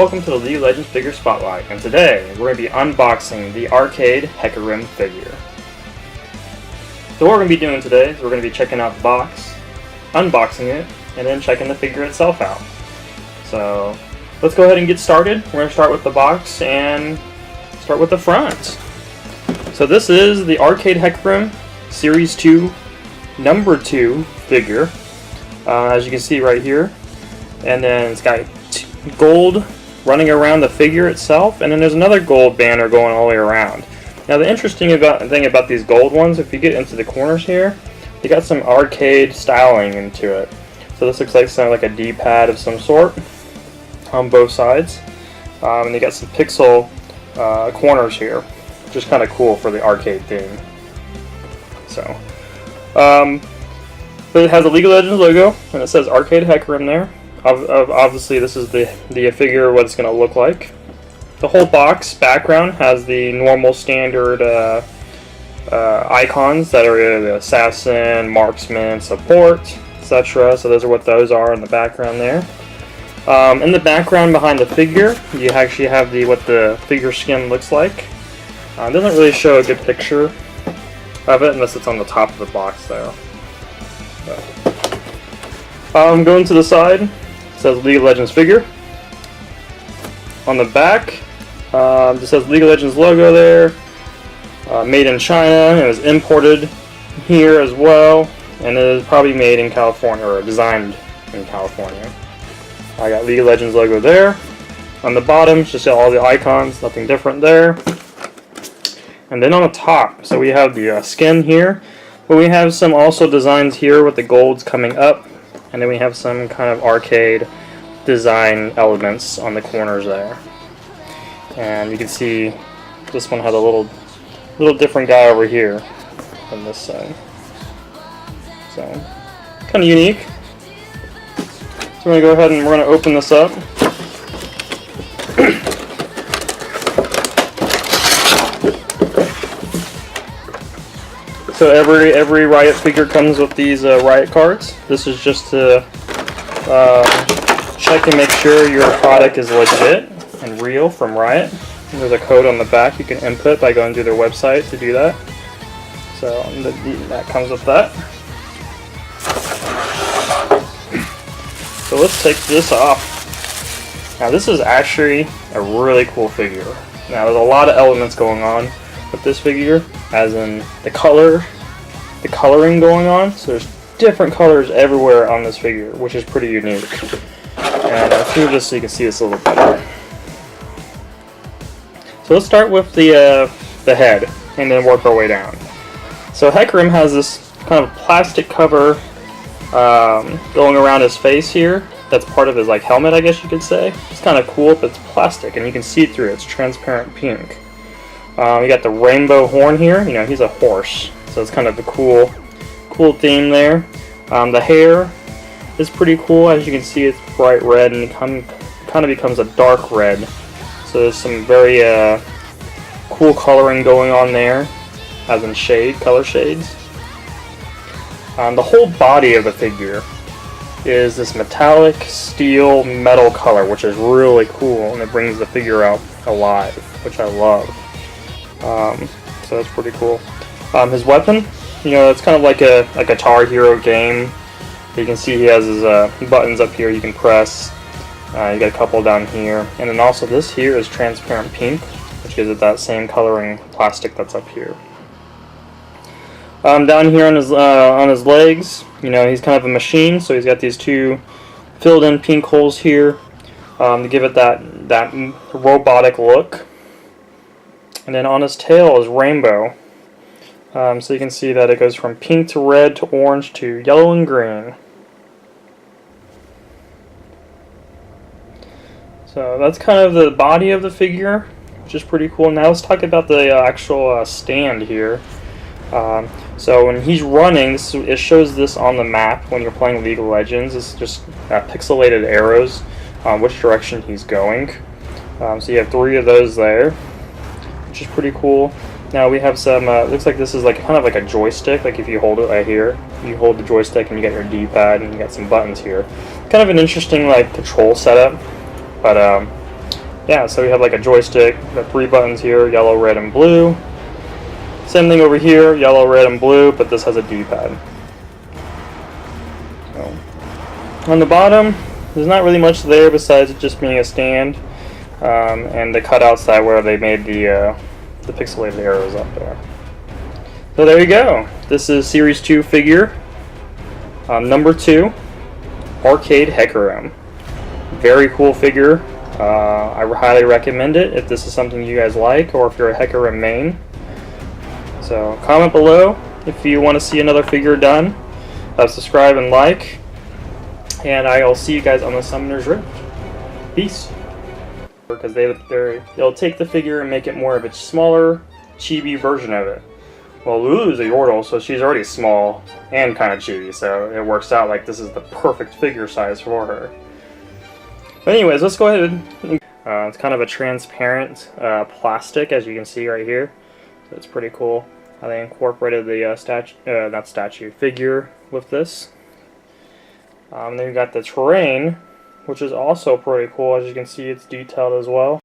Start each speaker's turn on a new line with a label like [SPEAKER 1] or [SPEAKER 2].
[SPEAKER 1] welcome to the League of Legends Figure Spotlight, and today we're going to be unboxing the arcade Hecarim figure. So what we're going to be doing today is we're going to be checking out the box, unboxing it, and then checking the figure itself out. So let's go ahead and get started. We're going to start with the box and start with the front. So this is the arcade Hecarim Series 2 number 2 figure, as you can see right here. And then it's got gold running around the figure itself, and then there's another gold banner going all the way around. Now the interesting thing about these gold ones, if you get into the corners here, they got some arcade styling into it. So this looks like a D-pad of some sort on both sides, and you got some pixel corners here, which is kind of cool for the arcade theme. So, but it has a League of Legends logo, and it says Arcade Hecarim there. Obviously this is the figure, what it's going to look like. The whole box background has the normal standard icons that are the assassin, marksman, support, etc. So those are what those are in the background there. In the background behind the figure, you actually have what the figure skin looks like. It doesn't really show a good picture of it unless it's on the top of the box there. Going to the side, it says League of Legends figure. On the back, it says League of Legends logo there. Made in China. It was imported here as well, and it is probably made in California or designed in California. I got League of Legends logo there. On the bottom, it's just all the icons, nothing different there. And then on the top, so we have the skin here, but we have some also designs here with the golds coming up. And then we have some kind of arcade design elements on the corners there. And you can see this one had a little different guy over here on this side. So, kind of unique. So we're going to go ahead and we're going to open this up. So every Riot figure comes with these Riot cards. This is just to check and make sure your product is legit and real from Riot. There's a code on the back you can input by going to their website to do that. So that comes with that. So let's take this off. Now this is actually a really cool figure. Now there's a lot of elements going on with this figure, as in the coloring going on. So there's different colors everywhere on this figure, which is pretty unique. And I'll move this so you can see this a little better. So let's start with the head, and then work our way down. So Hecarim has this kind of plastic cover going around his face here. That's part of his helmet, I guess you could say. It's kind of cool, but it's plastic, and you can see through it. It's transparent pink. You got the rainbow horn here. You know, he's a horse, so it's kind of a cool theme there. The hair is pretty cool. As you can see, it's bright red, and it kind of becomes a dark red. So there's some very cool coloring going on there, as in color shades. The whole body of the figure is this metallic steel metal color, which is really cool, and it brings the figure out alive, which I love. So that's pretty cool. His weapon, you know, it's kind of like a Guitar Hero game. You can see he has his buttons up here you can press. You got a couple down here, and then also this here is transparent pink, which gives it that same coloring plastic that's up here. Down here on his legs, you know, he's kind of a machine, so he's got these two filled in pink holes here to give it that robotic look. And then on his tail is rainbow. So you can see that it goes from pink to red to orange to yellow and green. So that's kind of the body of the figure, which is pretty cool. Now let's talk about the actual stand here. So when he's running, it shows this on the map when you're playing League of Legends. It's just pixelated arrows which direction he's going. So you have 3 of those there, which is pretty cool. Now we have some, looks like this is kind of like a joystick. Like if you hold it right here, you hold the joystick and you got your D-pad and you got some buttons here. Kind of an interesting control setup. But yeah, so we have like a joystick, the 3 buttons here, yellow, red, and blue. Same thing over here, yellow, red, and blue, but this has a D-pad. So, on the bottom, there's not really much there besides it just being a stand, and the cutouts that where they made the pixelated arrows up there. So there you go. This is Series 2 figure, number 2, Arcade Hecarim. Very cool figure. I highly recommend it if this is something you guys like, or if you're a Hecarim main. So comment below if you want to see another figure done. Subscribe and like. And I'll see you guys on the Summoner's Rift. Peace. Because they'll take the figure and make it more of a smaller, chibi version of it. Well, Lulu's a Yordle, so she's already small and kind of chibi, so it works out like this is the perfect figure size for her. But anyways, let's go ahead and it's kind of a transparent plastic, as you can see right here. So it's pretty cool how they incorporated the figure with this. Then you got the terrain, which is also pretty cool. As you can see, it's detailed as well.